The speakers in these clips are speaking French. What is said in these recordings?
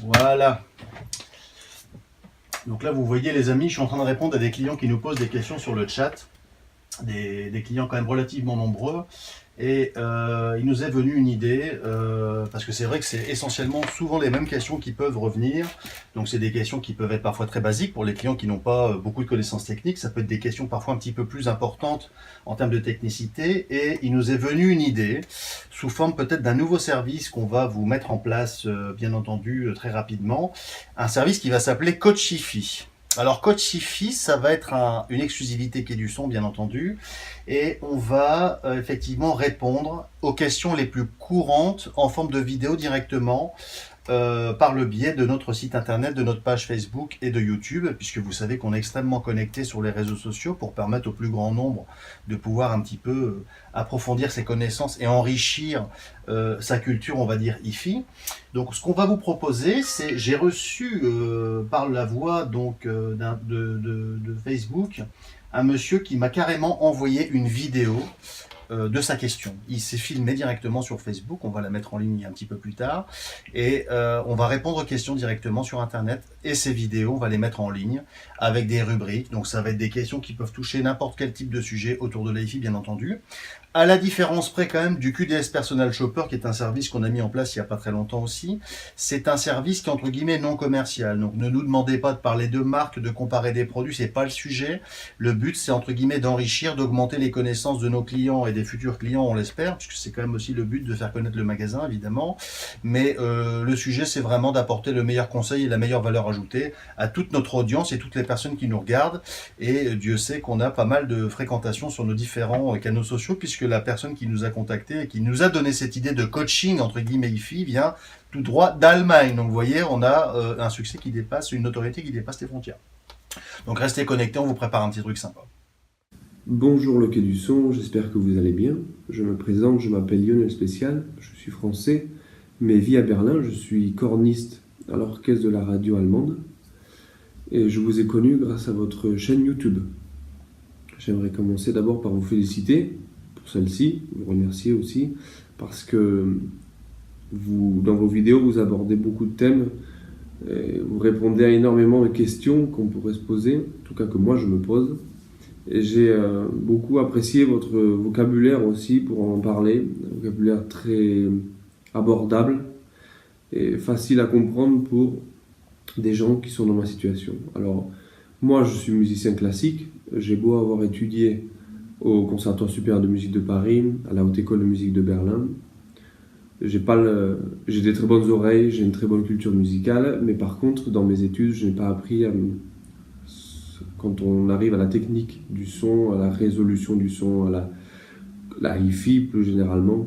Voilà. Donc là, vous voyez les amis, je suis en train de répondre à des clients qui nous posent des questions sur le chat. Des clients quand même relativement nombreux. Et il nous est venu une idée, parce que c'est vrai que c'est essentiellement souvent les mêmes questions qui peuvent revenir. Donc c'est des questions qui peuvent être parfois très basiques pour les clients qui n'ont pas beaucoup de connaissances techniques. Ça peut être des questions parfois un petit peu plus importantes en termes de technicité. Et il nous est venu une idée, sous forme peut-être d'un nouveau service qu'on va vous mettre en place, bien entendu, très rapidement. Un service qui va s'appeler Coachifi. Alors Coachifi, ça va être une exclusivité qui est du son, bien entendu, et on va effectivement répondre aux questions les plus courantes en forme de vidéo directement par le biais de notre site internet, de notre page Facebook et de YouTube, puisque vous savez qu'on est extrêmement connecté sur les réseaux sociaux pour permettre au plus grand nombre de pouvoir un petit peu approfondir ses connaissances et enrichir sa culture, on va dire, IFI. Donc ce qu'on va vous proposer, c'est, j'ai reçu par la voie donc, de Facebook un monsieur qui m'a carrément envoyé une vidéo de sa question. Il s'est filmé directement sur Facebook, on va la mettre en ligne un petit peu plus tard, et on va répondre aux questions directement sur Internet, et ces vidéos, on va les mettre en ligne avec des rubriques, donc ça va être des questions qui peuvent toucher n'importe quel type de sujet autour de l'AIFI, bien entendu. À la différence près quand même du QDS Personal Shopper, qui est un service qu'on a mis en place il n'y a pas très longtemps aussi. C'est un service qui est entre guillemets non commercial. Donc ne nous demandez pas de parler de marques, de comparer des produits, c'est pas le sujet. Le but c'est entre guillemets d'enrichir, d'augmenter les connaissances de nos clients et des futurs clients, on l'espère, puisque c'est quand même aussi le but de faire connaître le magasin évidemment. Mais le sujet c'est vraiment d'apporter le meilleur conseil et la meilleure valeur ajoutée à toute notre audience et toutes les personnes qui nous regardent. Et Dieu sait qu'on a pas mal de fréquentation sur nos différents canaux sociaux, puisque la personne qui nous a contacté et qui nous a donné cette idée de coaching entre guillemets IFI vient tout droit d'Allemagne. Donc vous voyez, on a un succès qui dépasse, une notoriété qui dépasse les frontières. Donc restez connectés, on vous prépare un petit truc sympa. Bonjour le Quai du Son, j'espère que vous allez bien. Je me présente, je m'appelle Lionel Spécial, je suis français, mais vis à Berlin, je suis corniste à l'orchestre de la radio allemande. Et je vous ai connu grâce à votre chaîne YouTube. J'aimerais commencer d'abord par vous féliciter pour celle-ci, vous remercier aussi, parce que dans vos vidéos, vous abordez beaucoup de thèmes, et vous répondez à énormément de questions qu'on pourrait se poser, en tout cas que moi je me pose. Et j'ai beaucoup apprécié votre vocabulaire aussi pour en parler, un vocabulaire très abordable et facile à comprendre pour des gens qui sont dans ma situation. Alors, moi je suis musicien classique, j'ai beau avoir étudié au Conservatoire supérieur de musique de Paris, à la Haute École de musique de Berlin. J'ai des très bonnes oreilles, j'ai une très bonne culture musicale, mais par contre, dans mes études, je n'ai pas appris quand on arrive à la technique du son, à la résolution du son, à la hi-fi plus généralement.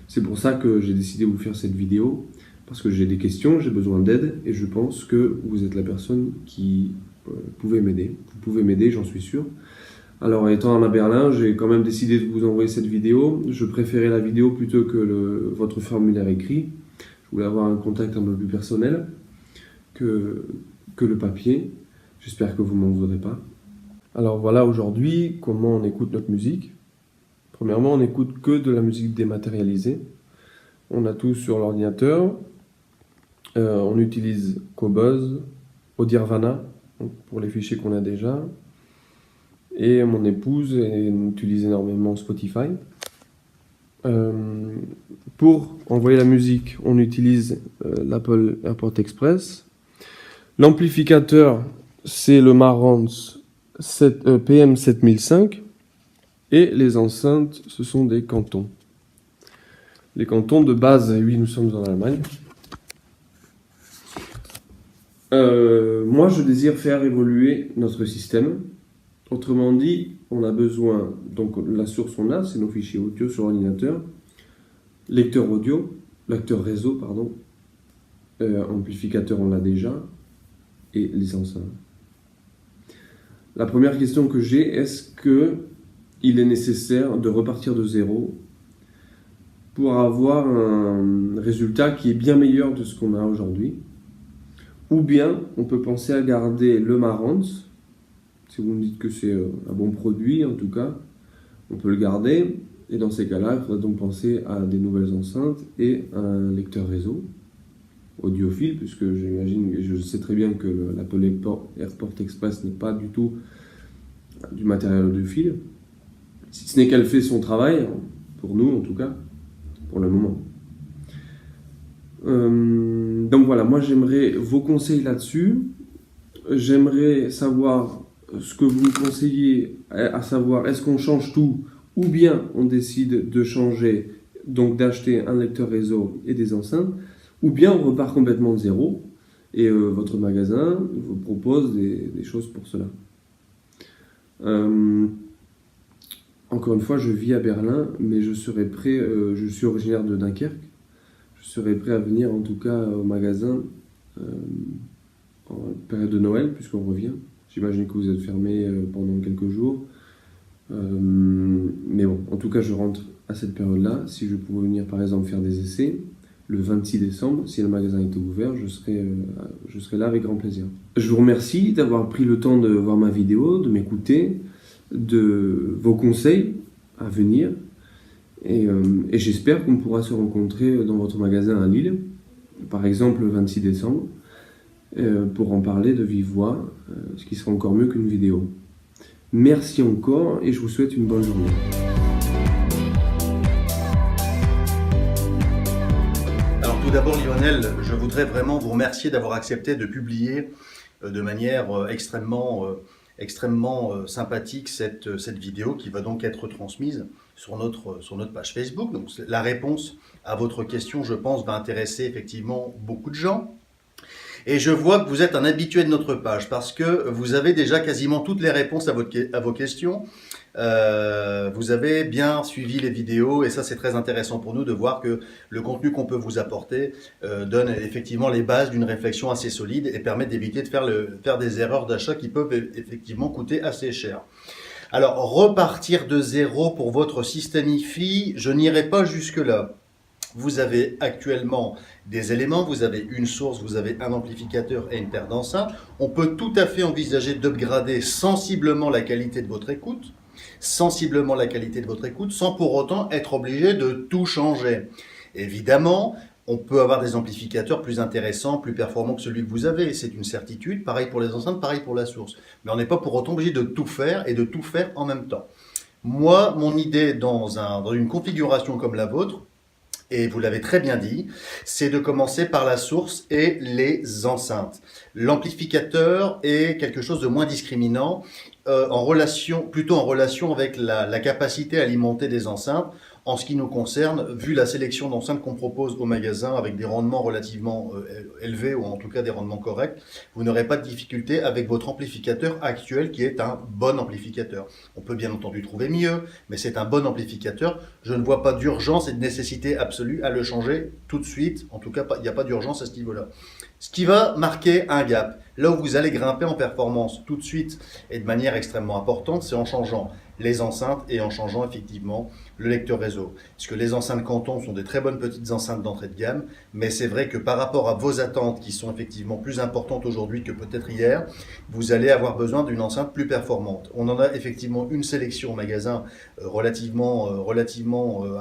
C'est pour ça que j'ai décidé de vous faire cette vidéo, parce que j'ai des questions, j'ai besoin d'aide, et je pense que vous êtes la personne qui pouvez m'aider. Vous pouvez m'aider, j'en suis sûr. Alors, étant à Berlin, j'ai quand même décidé de vous envoyer cette vidéo. Je préférais la vidéo plutôt que votre formulaire écrit. Je voulais avoir un contact un peu plus personnel que le papier. J'espère que vous ne m'en voudrez pas. Alors voilà, aujourd'hui, comment on écoute notre musique. Premièrement, on n'écoute que de la musique dématérialisée. On a tout sur l'ordinateur. On utilise Qobuz, Audirvana, pour les fichiers qu'on a déjà. Et mon épouse utilise énormément Spotify. Pour envoyer la musique, on utilise l'Apple Airport Express. L'amplificateur, c'est le Marantz PM7005. Et les enceintes, ce sont des cantons. Les cantons de base, oui, nous sommes en Allemagne. Moi, je désire faire évoluer notre système. Autrement dit, on a besoin, donc la source on a, c'est nos fichiers audio sur l'ordinateur, lecteur réseau, pardon, amplificateur on l'a déjà, et les enceintes. La première question que j'ai, est-ce qu'il est nécessaire de repartir de zéro pour avoir un résultat qui est bien meilleur de ce qu'on a aujourd'hui? Ou bien on peut penser à garder le Marantz. Si vous me dites que c'est un bon produit, en tout cas, on peut le garder. Et dans ces cas-là, il faudrait donc penser à des nouvelles enceintes et un lecteur réseau. audiophile, puisque je sais très bien que l'Apple AirPort Express n'est pas du tout du matériel audiophile, si ce n'est qu'elle fait son travail, pour nous en tout cas, pour le moment. Donc voilà, moi j'aimerais vos conseils là-dessus. J'aimerais savoir ce que vous me conseillez, à savoir est-ce qu'on change tout ou bien on décide de changer, donc d'acheter un lecteur réseau et des enceintes, ou bien on repart complètement de zéro et votre magasin vous propose des choses pour cela. Encore une fois, je vis à Berlin, mais je serai prêt, je suis originaire de Dunkerque, je serai prêt à venir en tout cas au magasin en période de Noël, puisqu'on revient. J'imagine que vous êtes fermé pendant quelques jours. Mais bon, en tout cas, je rentre à cette période-là. Si je pouvais venir par exemple faire des essais, le 26 décembre, si le magasin était ouvert, je serai là avec grand plaisir. Je vous remercie d'avoir pris le temps de voir ma vidéo, de m'écouter, de vos conseils à venir. Et j'espère qu'on pourra se rencontrer dans votre magasin à Lille, par exemple le 26 décembre, pour en parler de vive voix, ce qui sera encore mieux qu'une vidéo. Merci encore et je vous souhaite une bonne journée. Alors tout d'abord Lionel, je voudrais vraiment vous remercier d'avoir accepté de publier de manière extrêmement sympathique cette vidéo qui va donc être transmise sur notre page Facebook. Donc la réponse à votre question, je pense, va intéresser effectivement beaucoup de gens. Et je vois que vous êtes un habitué de notre page parce que vous avez déjà quasiment toutes les réponses à vos questions. Vous avez bien suivi les vidéos et ça c'est très intéressant pour nous de voir que le contenu qu'on peut vous apporter donne effectivement les bases d'une réflexion assez solide et permet d'éviter de faire des erreurs d'achat qui peuvent effectivement coûter assez cher. Alors repartir de zéro pour votre système Hi-Fi, je n'irai pas jusque-là. Vous avez actuellement des éléments, vous avez une source, vous avez un amplificateur et une paire d'enceintes. On peut tout à fait envisager d'upgrader sensiblement la qualité de votre écoute, sans pour autant être obligé de tout changer. Évidemment, on peut avoir des amplificateurs plus intéressants, plus performants que celui que vous avez, c'est une certitude. Pareil pour les enceintes, pareil pour la source. Mais on n'est pas pour autant obligé de tout faire et de tout faire en même temps. Moi, mon idée dans une configuration comme la vôtre, et vous l'avez très bien dit, c'est de commencer par la source et les enceintes. L'amplificateur est quelque chose de moins discriminant, plutôt en relation avec la capacité à alimenter des enceintes. En ce qui nous concerne, vu la sélection d'enceintes qu'on propose au magasin avec des rendements relativement élevés ou en tout cas des rendements corrects, vous n'aurez pas de difficulté avec votre amplificateur actuel qui est un bon amplificateur. On peut bien entendu trouver mieux, mais c'est un bon amplificateur. Je ne vois pas d'urgence et de nécessité absolue à le changer tout de suite. En tout cas, il n'y a pas d'urgence à ce niveau-là. Ce qui va marquer un gap, là où vous allez grimper en performance tout de suite et de manière extrêmement importante, c'est en changeant les enceintes et en changeant effectivement le lecteur réseau. Parce que les enceintes Canton sont des très bonnes petites enceintes d'entrée de gamme, mais c'est vrai que par rapport à vos attentes qui sont effectivement plus importantes aujourd'hui que peut-être hier, vous allez avoir besoin d'une enceinte plus performante. On en a effectivement une sélection au magasin relativement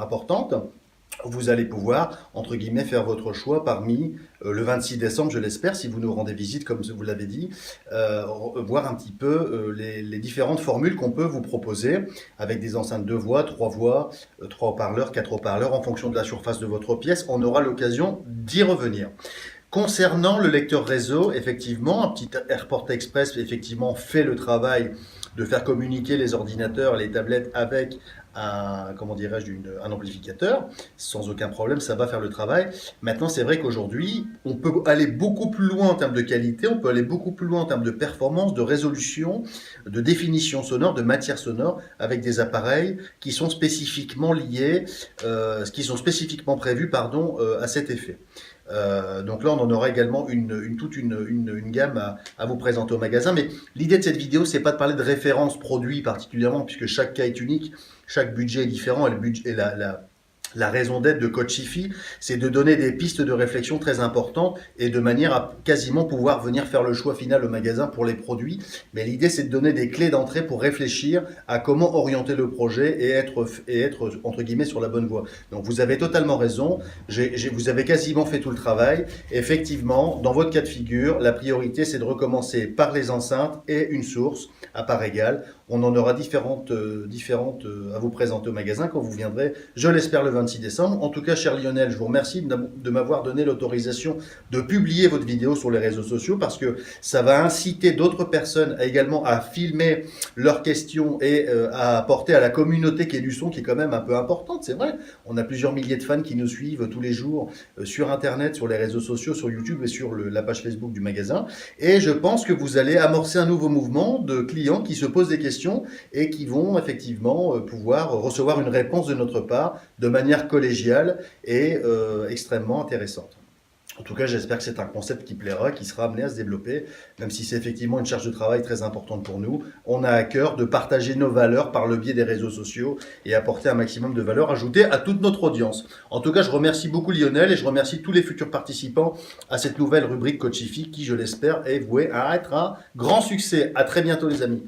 importante. Vous allez pouvoir, entre guillemets, faire votre choix parmi le 26 décembre, je l'espère, si vous nous rendez visite, comme vous l'avez dit, voir un petit peu les différentes formules qu'on peut vous proposer avec des enceintes 2 voix, 3 haut-parleurs, 4 haut-parleurs, en fonction de la surface de votre pièce. On aura l'occasion d'y revenir. Concernant le lecteur réseau, effectivement, un petit AirPort Express effectivement fait le travail de faire communiquer les ordinateurs, les tablettes avec un amplificateur, sans aucun problème, ça va faire le travail. Maintenant, c'est vrai qu'aujourd'hui, on peut aller beaucoup plus loin en termes de qualité, on peut aller beaucoup plus loin en termes de performance, de résolution, de définition sonore, de matière sonore, avec des appareils qui sont spécifiquement liés, prévus, à cet effet. Donc là, on en aura également toute une gamme à vous présenter au magasin. Mais l'idée de cette vidéo, c'est pas de parler de référence produit particulièrement, puisque chaque cas est unique, chaque budget est différent et La raison d'être de Coachifi, c'est de donner des pistes de réflexion très importantes et de manière à quasiment pouvoir venir faire le choix final au magasin pour les produits. Mais l'idée, c'est de donner des clés d'entrée pour réfléchir à comment orienter le projet et être entre guillemets sur la bonne voie. Donc vous avez totalement raison, vous avez quasiment fait tout le travail. Effectivement, dans votre cas de figure, la priorité, c'est de recommencer par les enceintes et une source à part égale. On en aura différentes à vous présenter au magasin quand vous viendrez, je l'espère, le 26 décembre. En tout cas, cher Lionel, je vous remercie de m'avoir donné l'autorisation de publier votre vidéo sur les réseaux sociaux parce que ça va inciter d'autres personnes également à filmer leurs questions et à apporter à la communauté qui est du son, qui est quand même un peu importante, c'est vrai. On a plusieurs milliers de fans qui nous suivent tous les jours sur Internet, sur les réseaux sociaux, sur YouTube et sur la page Facebook du magasin. Et je pense que vous allez amorcer un nouveau mouvement de clients qui se posent des questions et qui vont effectivement pouvoir recevoir une réponse de notre part de manière collégiale et extrêmement intéressante. En tout cas, j'espère que c'est un concept qui plaira, qui sera amené à se développer, même si c'est effectivement une charge de travail très importante pour nous. On a à cœur de partager nos valeurs par le biais des réseaux sociaux et apporter un maximum de valeur ajoutée à toute notre audience. En tout cas, je remercie beaucoup Lionel et je remercie tous les futurs participants à cette nouvelle rubrique Coachifi qui, je l'espère, est vouée à être un grand succès. À très bientôt les amis.